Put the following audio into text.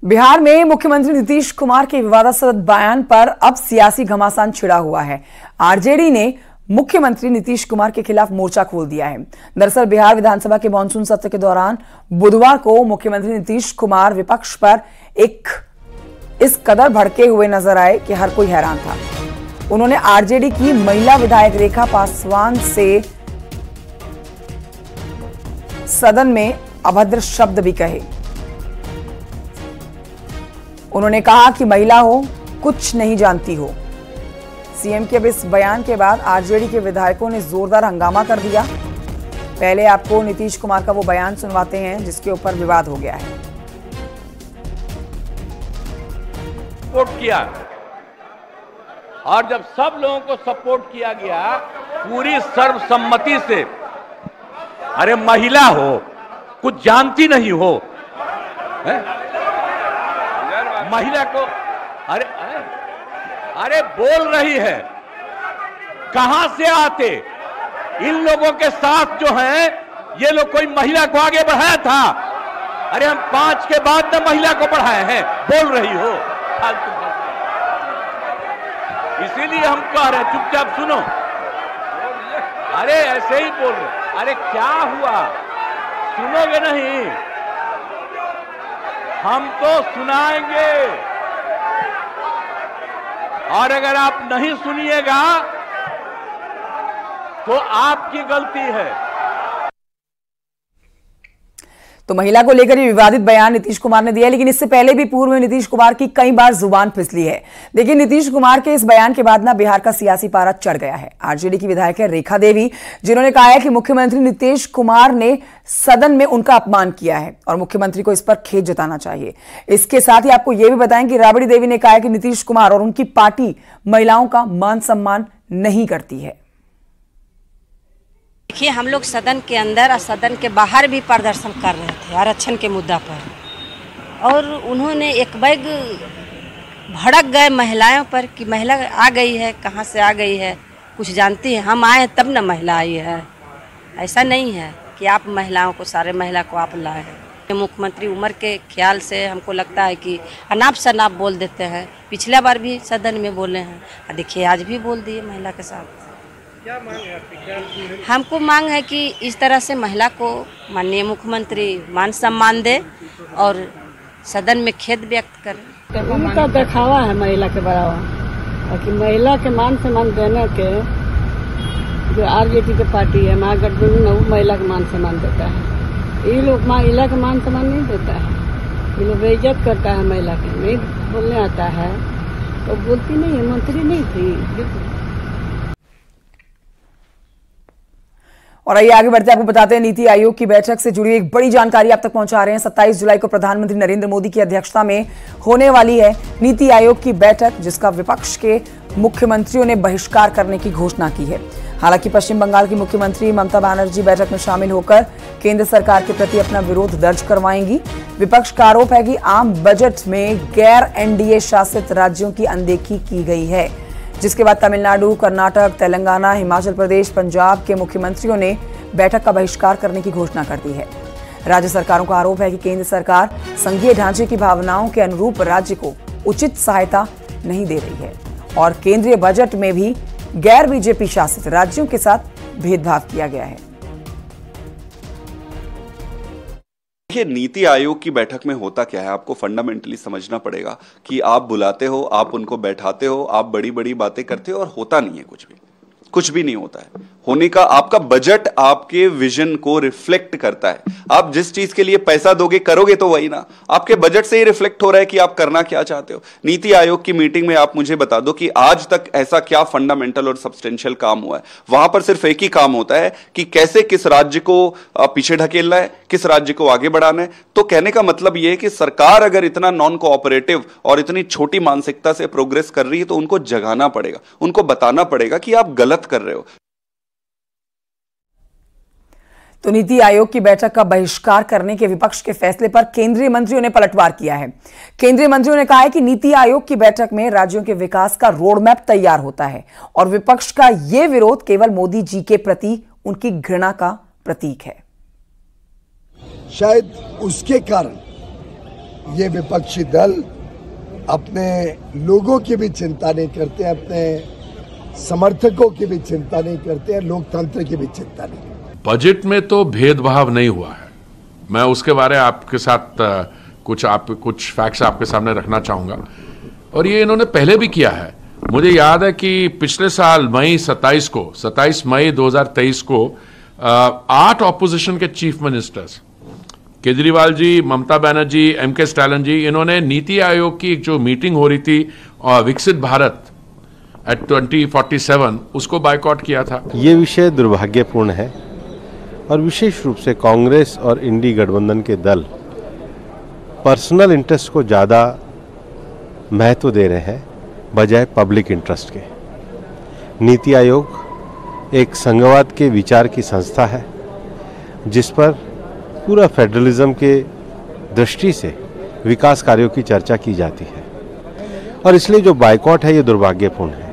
बिहार में मुख्यमंत्री नीतीश कुमार के विवादास्पद बयान पर अब सियासी घमासान छिड़ा हुआ है। आरजेडी ने मुख्यमंत्री नीतीश कुमार के खिलाफ मोर्चा खोल दिया है। दरअसल बिहार विधानसभा के मानसून सत्र के दौरान बुधवार को मुख्यमंत्री नीतीश कुमार विपक्ष पर इस कदर भड़के हुए नजर आए कि हर कोई हैरान था। उन्होंने आरजेडी की महिला विधायक रेखा पासवान से सदन में अभद्र शब्द भी कहे। उन्होंने कहा कि महिला हो, कुछ नहीं जानती हो। सीएम के इस बयान के बाद आरजेडी के विधायकों ने जोरदार हंगामा कर दिया। पहले आपको नीतीश कुमार का वो बयान सुनवाते हैं जिसके ऊपर विवाद हो गया है। सपोर्ट किया और जब सब लोगों को सपोर्ट किया गया पूरी सर्वसम्मति से, अरे महिला हो, कुछ जानती नहीं हो, महिला को अरे बोल रही है, कहां से आते? इन लोगों के साथ जो हैं, ये लोग कोई महिला को आगे बढ़ाया था? अरे हम 5 के बाद न महिला को बढ़ाए हैं, बोल रही हो फालतू। इसीलिए हम कह रहे हैं चुपचाप सुनो। अरे ऐसे ही बोल रहे, अरे क्या हुआ, सुनोगे नहीं? हम तो सुनाएंगे और अगर आप नहीं सुनिएगा तो आपकी गलती है। तो महिला को लेकर ये विवादित बयान नीतीश कुमार ने दिया, लेकिन इससे पहले भी पूर्व में नीतीश कुमार की कई बार जुबान फिसली है। देखिए, नीतीश कुमार के इस बयान के बाद ना बिहार का सियासी पारा चढ़ गया है। आरजेडी की विधायक है रेखा देवी, जिन्होंने कहा है कि मुख्यमंत्री नीतीश कुमार ने सदन में उनका अपमान किया है और मुख्यमंत्री को इस पर खेद जताना चाहिए। इसके साथ ही आपको यह भी बताएं कि राबड़ी देवी ने कहा है कि नीतीश कुमार और उनकी पार्टी महिलाओं का मान सम्मान नहीं करती है। देखिए, हम लोग सदन के अंदर और सदन के बाहर भी प्रदर्शन कर रहे थे आरक्षण के मुद्दा पर, और उन्होंने एक बैग भड़क गए महिलाओं पर कि महिला आ गई है, कहाँ से आ गई है, कुछ जानती है? हम आए तब ना महिला आई है। ऐसा नहीं है कि आप महिलाओं को, सारे महिला को आप लाए हैं। मुख्यमंत्री उम्र के ख्याल से हमको लगता है कि अनाप शनाप बोल देते हैं। पिछला बार भी सदन में बोले हैं, देखिए आज भी बोल दिए महिला के साथ। क्या मांग है आपकी? हमको मांग है कि इस तरह से महिला को माननीय मुख्यमंत्री मान सम्मान दे और सदन में खेद व्यक्त करे। उनका दिखावा है महिला के बढ़ावा, ताकि महिला के मान सम्मान देने के जो आरजेडी की पार्टी है, महागठबंधन, वो महिला का मान सम्मान देता है। ये लोग महिला का मान सम्मान नहीं देता है, ये लोग बेइज्जत करता है महिला के। नहीं बोलने आता है तो बोलती नहीं है, मंत्री नहीं थी। और आइए आगे बढ़ते आपको बताते हैं नीति आयोग की बैठक से जुड़ी एक बड़ी जानकारी आप तक पहुंचा रहे हैं। 27 जुलाई को प्रधानमंत्री नरेंद्र मोदी की अध्यक्षता में होने वाली है नीति आयोग की बैठक, जिसका विपक्ष के मुख्यमंत्रियों ने बहिष्कार करने की घोषणा की है। हालांकि पश्चिम बंगाल की मुख्यमंत्री ममता बनर्जी बैठक में शामिल होकर केंद्र सरकार के प्रति अपना विरोध दर्ज करवाएंगी। विपक्ष का आरोप है कि आम बजट में गैर एनडीए शासित राज्यों की अनदेखी की गई है, जिसके बाद तमिलनाडु, कर्नाटक, तेलंगाना, हिमाचल प्रदेश, पंजाब के मुख्यमंत्रियों ने बैठक का बहिष्कार करने की घोषणा कर दी है। राज्य सरकारों का आरोप है कि केंद्र सरकार संघीय ढांचे की भावनाओं के अनुरूप राज्य को उचित सहायता नहीं दे रही है और केंद्रीय बजट में भी गैर बीजेपी शासित राज्यों के साथ भेदभाव किया गया है। देखिए, नीति आयोग की बैठक में होता क्या है, आपको फंडामेंटली समझना पड़ेगा कि आप बुलाते हो, आप उनको बैठाते हो, आप बड़ी बड़ी बातें करते हो और होता नहीं है कुछ भी नहीं होता है। होने का आपका बजट आपके विजन को रिफ्लेक्ट करता है। आप जिस चीज के लिए पैसा दोगे, करोगे तो वही ना। आपके बजट से ही रिफ्लेक्ट हो रहा है कि आप करना क्या चाहते हो। नीति आयोग की मीटिंग में आप मुझे बता दो कि आज तक ऐसा क्या फंडामेंटल और सब्सटेंशियल काम हुआ है। वहां पर सिर्फ एक ही काम होता है कि कैसे किस राज्य को पीछे ढकेलना है, किस राज्य को आगे बढ़ाना है। तो कहने का मतलब यह है कि सरकार अगर इतना नॉन कोऑपरेटिव और इतनी छोटी मानसिकता से प्रोग्रेस कर रही है तो उनको जगाना पड़ेगा, उनको बताना पड़ेगा कि आप गलत कर रहे हो। तो नीति आयोग की बैठक का बहिष्कार करने के विपक्ष के फैसले पर केंद्रीय मंत्रियों ने पलटवार किया है। केंद्रीय मंत्रियों ने कहा है कि नीति आयोग की बैठक में राज्यों के विकास का रोडमैप तैयार होता है और विपक्ष का यह विरोध केवल मोदी जी के प्रति उनकी घृणा का प्रतीक है। शायद उसके कारण ये विपक्षी दल अपने लोगों की भी चिंता नहीं करते, अपने समर्थकों की भी चिंता नहीं करते, लोकतंत्र की भी चिंता नहीं करते। बजट में तो भेदभाव नहीं हुआ है। मैं उसके बारे में आपके साथ कुछ फैक्ट्स आपके सामने रखना चाहूंगा, और ये इन्होंने पहले भी किया है। मुझे याद है कि पिछले साल मई 27 मई 2023 को 8 ऑपोजिशन के chief ministers, Kejriwal ji, Mamata Banerjee, MK Stalin जी, इन्होंने नीति आयोग की जो मीटिंग हो रही थी विकसित भारत एट 2047, उसको बायकॉट किया था। ये विषय दुर्भाग्यपूर्ण है और विशेष रूप से कांग्रेस और इंडी गठबंधन के दल पर्सनल इंटरेस्ट को ज़्यादा महत्व दे रहे हैं बजाय पब्लिक इंटरेस्ट के। नीति आयोग एक संघवाद के विचार की संस्था है जिस पर पूरा फेडरलिज्म के दृष्टि से विकास कार्यों की चर्चा की जाती है, और इसलिए जो बायकॉट है ये दुर्भाग्यपूर्ण है।